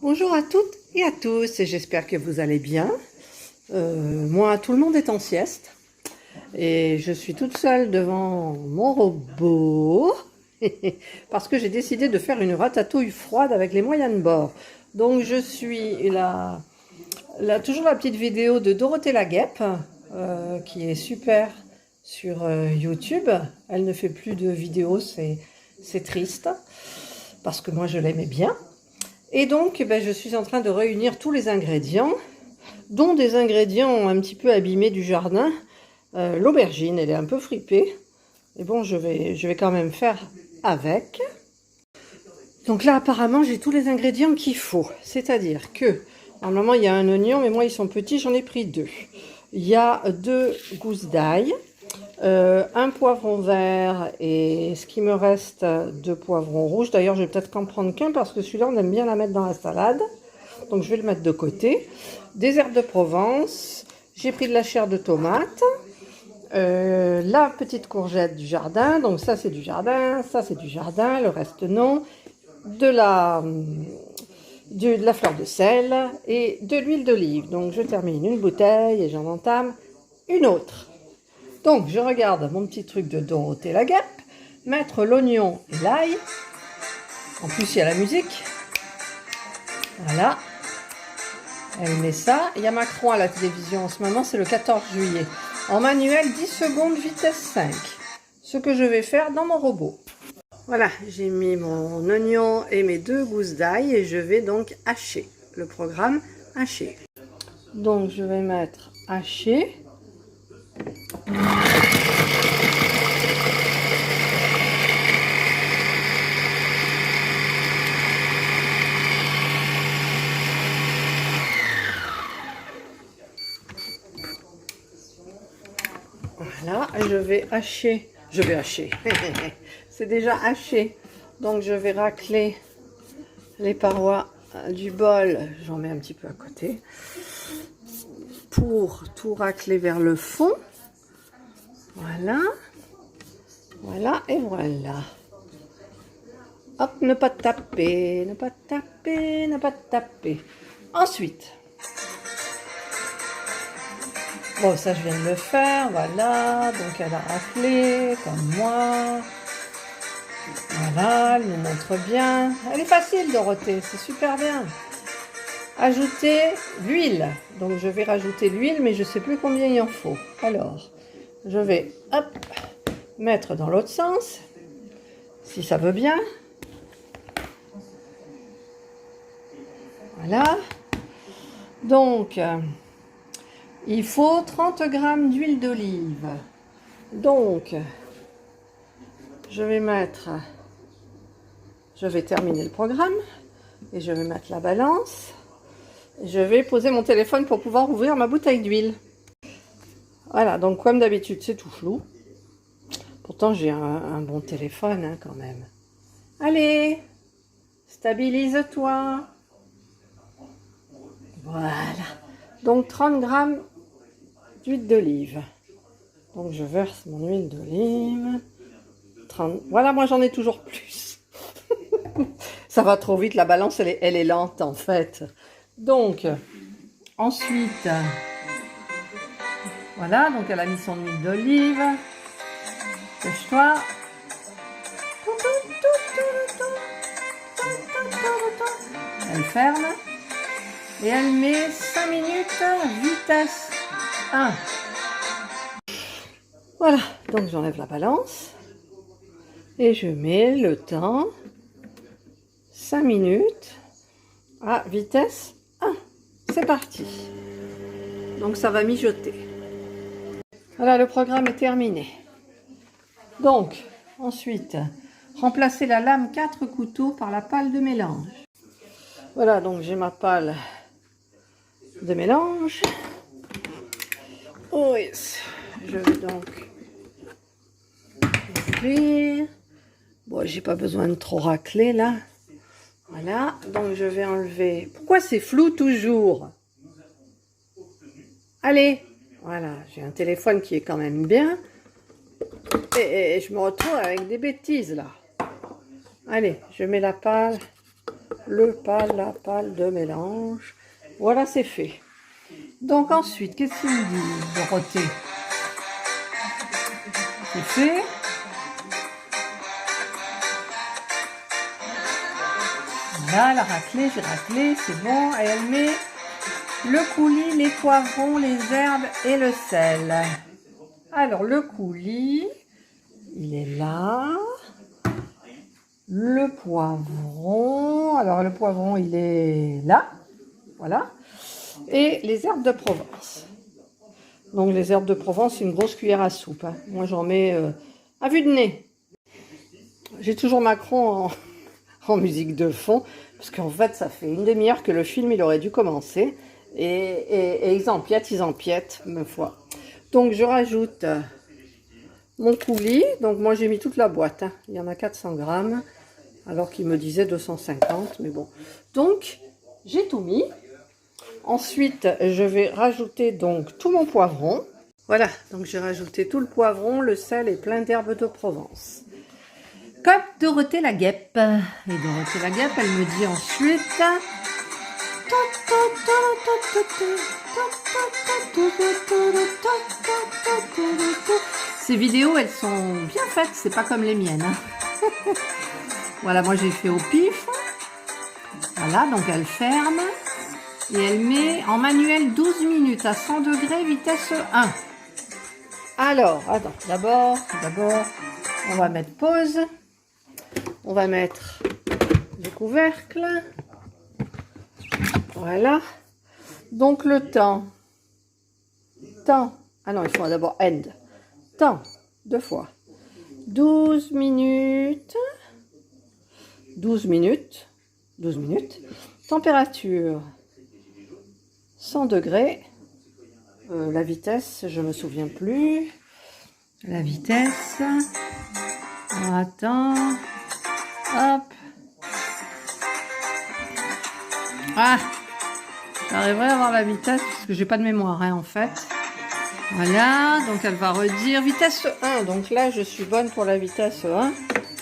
Bonjour à toutes et à tous, et j'espère que vous allez bien. Moi, tout le monde est en sieste et je suis toute seule devant mon robot parce que j'ai décidé de faire une ratatouille froide avec les moyens de bord. Donc je suis toujours la petite vidéo de Dorothée la Guêpe qui est super sur YouTube. Elle ne fait plus de vidéos, c'est triste parce que moi je l'aimais bien. Et donc, je suis en train de réunir tous les ingrédients, dont des ingrédients un petit peu abîmés du jardin. L'aubergine, elle est un peu fripée. Mais bon, je vais quand même faire avec. Donc là, apparemment, j'ai tous les ingrédients qu'il faut. C'est-à-dire que, normalement, il y a un oignon, mais moi, ils sont petits, j'en ai pris 2. Il y a 2 gousses d'ail, un poivron vert et ce qui me reste 2 poivrons rouges. D'ailleurs, je vais peut-être qu'en prendre qu'un parce que celui-là, on aime bien la mettre dans la salade. Donc, je vais le mettre de côté. Des herbes de Provence. J'ai pris de la chair de tomate. La petite courgette du jardin. Donc, ça, c'est du jardin. Ça, c'est du jardin. Le reste, non. De la fleur de sel et de l'huile d'olive. Donc, je termine une bouteille et j'en entame une autre. Donc, je regarde mon petit truc de Dorothée la Guêpe, mettre l'oignon et l'ail. En plus, il y a la musique. Voilà. Elle met ça. Il y a Macron à la télévision en ce moment, c'est le 14 juillet. En manuel, 10 secondes, vitesse 5. Ce que je vais faire dans mon robot. Voilà, j'ai mis mon oignon et mes 2 gousses d'ail et je vais donc hacher. Le programme hacher. Donc, je vais mettre hacher. Voilà, je vais hacher. C'est déjà haché. Donc je vais racler les parois du bol. J'en mets un petit peu à côté. Pour tout racler vers le fond. Voilà. Voilà et voilà. Hop, ne pas taper, ne pas taper, ne pas taper. Ensuite. Bon, ça, je viens de le faire, voilà. Donc, elle a raclé, comme moi. Voilà, elle nous montre bien. Elle est facile, Dorothée, c'est super bien. Ajouter l'huile. Donc, je vais rajouter l'huile, mais je ne sais plus combien il en faut. Alors, je vais, hop, mettre dans l'autre sens, si ça veut bien. Voilà. Donc... il faut 30 g d'huile d'olive. Donc, je vais terminer le programme et je vais mettre la balance. Je vais poser mon téléphone pour pouvoir ouvrir ma bouteille d'huile. Voilà, donc comme d'habitude, c'est tout flou. Pourtant, j'ai un bon téléphone hein, quand même. Allez, stabilise-toi. Voilà. Donc 30 g d'huile d'olive. Donc je verse mon huile d'olive. 30... Voilà, moi j'en ai toujours plus. Ça va trop vite, la balance elle est lente en fait. Donc, ensuite, voilà, donc elle a mis son huile d'olive. Dépêche-toi. Elle ferme. Et elle met 5 minutes, vitesse 1. Voilà, donc j'enlève la balance. Et je mets le temps, 5 minutes, à vitesse 1. C'est parti. Donc ça va mijoter. Voilà, le programme est terminé. Donc, ensuite, remplacer la lame 4 couteaux par la palle de mélange. Voilà, donc j'ai ma palle de mélange. Oh yes. Je vais donc ouvrir. Bon, j'ai pas besoin de trop racler là. Voilà, donc je vais enlever. Pourquoi c'est flou toujours? Allez, voilà, j'ai un téléphone qui est quand même bien. Et je me retrouve avec des bêtises là. Allez, je mets la palle la pâle de mélange. Voilà, c'est fait. Donc ensuite, qu'est-ce qu'il me dit, Dorothée? C'est fait. Là, elle a raclé, j'ai raclé, c'est bon. Et elle met le coulis, les poivrons, les herbes et le sel. Alors, le coulis, il est là. Le poivron, alors le poivron, il est là. Voilà. Et les herbes de Provence. Donc, les herbes de Provence, c'est une grosse cuillère à soupe. Hein. Moi, j'en mets à vue de nez. J'ai toujours Macron en musique de fond, parce qu'en fait, ça fait une demi-heure que le film, il aurait dû commencer. Et ils empiètent, ma foi. Donc, je rajoute mon coulis. Donc, moi, j'ai mis toute la boîte. Hein. Il y en a 400 grammes, alors qu'il me disait 250, mais bon. Donc, j'ai tout mis. Ensuite, je vais rajouter donc tout mon poivron. Voilà, donc j'ai rajouté tout le poivron, le sel et plein d'herbes de Provence. Comme Dorothée la guêpe. Et Dorothée la guêpe, elle me dit ensuite... Ces vidéos, elles sont bien faites, c'est pas comme les miennes. Hein. Voilà, moi j'ai fait au pif. Voilà, donc elle ferme. Et elle met en manuel 12 minutes à 100 degrés, vitesse 1. Alors, attends, d'abord, on va mettre pause. On va mettre le couvercle. Voilà. Donc le temps. Ah non, il faut d'abord end. Temps, 2 fois. 12 minutes. 12 minutes. Température, 100 degrés. La vitesse, je me souviens plus. La vitesse. Attends. Hop. Ah, j'arriverai à avoir la vitesse parce que j'ai pas de mémoire hein, en fait. Voilà, donc elle va redire vitesse 1. Donc là, je suis bonne pour la vitesse 1.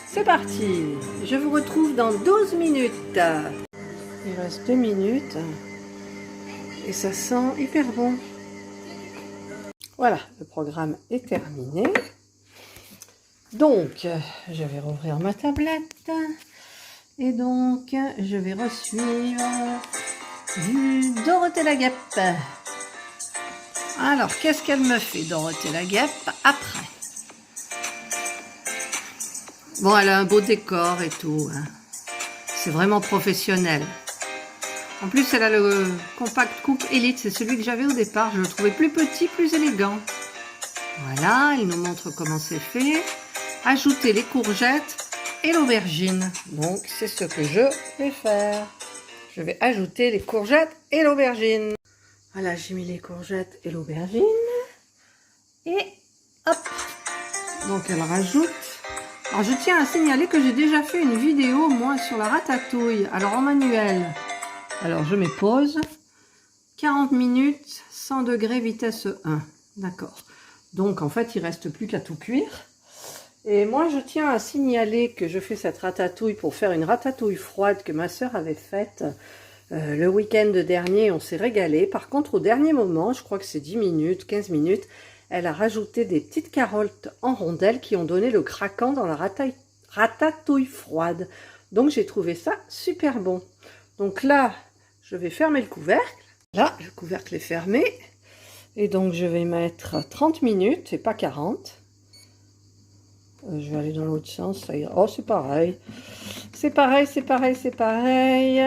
C'est parti. Je vous retrouve dans 12 minutes. Il reste 2 minutes. Et ça sent hyper bon. Voilà, le programme est terminé. Donc, je vais rouvrir ma tablette. Et donc, je vais resuivre du Dorothée la guêpe. Alors, qu'est-ce qu'elle me fait, Dorothée la guêpe, après? Bon, elle a un beau décor et tout. Hein. C'est vraiment professionnel. En plus, elle a le Compact Coupe Elite. C'est celui que j'avais au départ. Je le trouvais plus petit, plus élégant. Voilà, elle nous montre comment c'est fait. Ajouter les courgettes et l'aubergine. Donc, c'est ce que je vais faire. Je vais ajouter les courgettes et l'aubergine. Voilà, j'ai mis les courgettes et l'aubergine. Et hop. Donc, elle rajoute. Alors, je tiens à signaler que j'ai déjà fait une vidéo, moi, sur la ratatouille. Alors, en manuel. Alors, je mets pause. 40 minutes, 100 degrés, vitesse 1. D'accord. Donc, en fait, il ne reste plus qu'à tout cuire. Et moi, je tiens à signaler que je fais cette ratatouille pour faire une ratatouille froide que ma soeur avait faite le week-end dernier. On s'est régalé. Par contre, au dernier moment, je crois que c'est 10 minutes, 15 minutes, elle a rajouté des petites carottes en rondelles qui ont donné le craquant dans la ratatouille froide. Donc, j'ai trouvé ça super bon. Donc là, je vais fermer le couvercle. Là, le couvercle est fermé. Et donc, je vais mettre 30 minutes et pas 40. Je vais aller dans l'autre sens. Ça ira. Oh, c'est pareil. C'est pareil.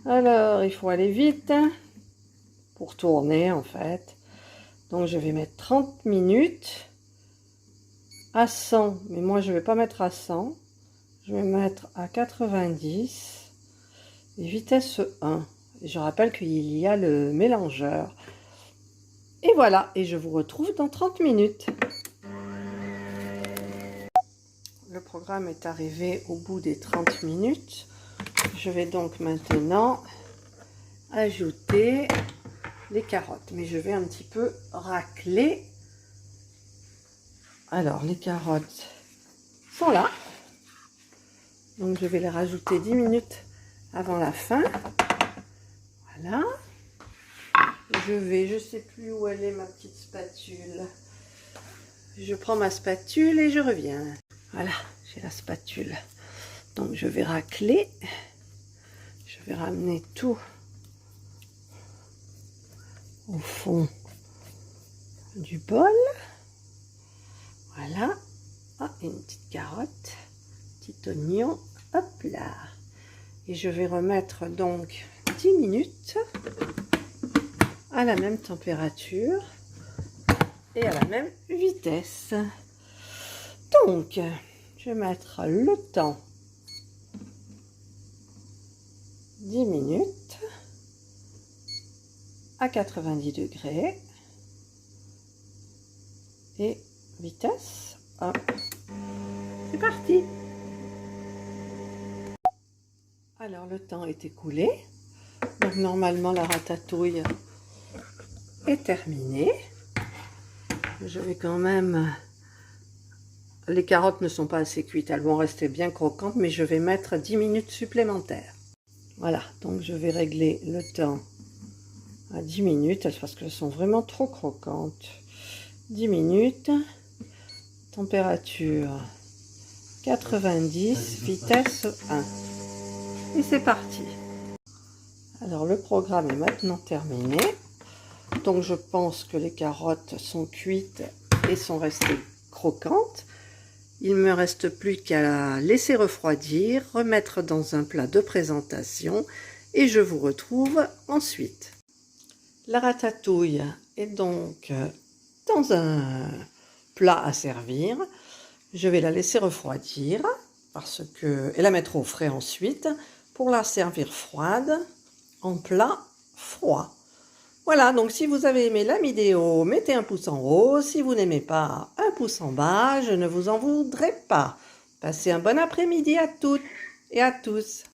Alors, il faut aller vite pour tourner, en fait. Donc, je vais mettre 30 minutes à 100. Mais moi, je ne vais pas mettre à 100. Je vais mettre à 90. Et vitesse 1. Et je rappelle qu'il y a le mélangeur. Et voilà. Et je vous retrouve dans 30 minutes. Le programme est arrivé au bout des 30 minutes. Je vais donc maintenant ajouter les carottes. Mais je vais un petit peu racler. Alors, les carottes sont là. Donc, je vais les rajouter 10 minutes avant la fin. Voilà. Je sais plus où elle est ma petite spatule. Je prends ma spatule et je reviens. Voilà, j'ai la spatule. Donc je vais racler. Je vais ramener tout au fond du bol. Voilà. Ah, une petite carotte, petit oignon. Hop là. Et je vais remettre donc 10 minutes à la même température et à la même vitesse. Donc, je vais mettre le temps 10 minutes à 90 degrés et vitesse 1. C'est parti! Alors, le temps est écoulé. Donc, normalement, la ratatouille est terminée. Je vais quand même... Les carottes ne sont pas assez cuites. Elles vont rester bien croquantes, mais je vais mettre 10 minutes supplémentaires. Voilà, donc je vais régler le temps à 10 minutes, parce qu'elles sont vraiment trop croquantes. 10 minutes, température 90, vitesse 1. Et c'est parti. Alors le programme est maintenant terminé. Donc je pense que les carottes sont cuites et sont restées croquantes. Il ne me reste plus qu'à laisser refroidir, remettre dans un plat de présentation et je vous retrouve ensuite. La ratatouille est donc dans un plat à servir. Je vais la laisser refroidir et la mettre au frais ensuite pour la servir froide en plat froid. Voilà, donc si vous avez aimé la vidéo, mettez un pouce en haut. Si vous n'aimez pas, un pouce en bas. Je ne vous en voudrais pas. Passez un bon après-midi à toutes et à tous.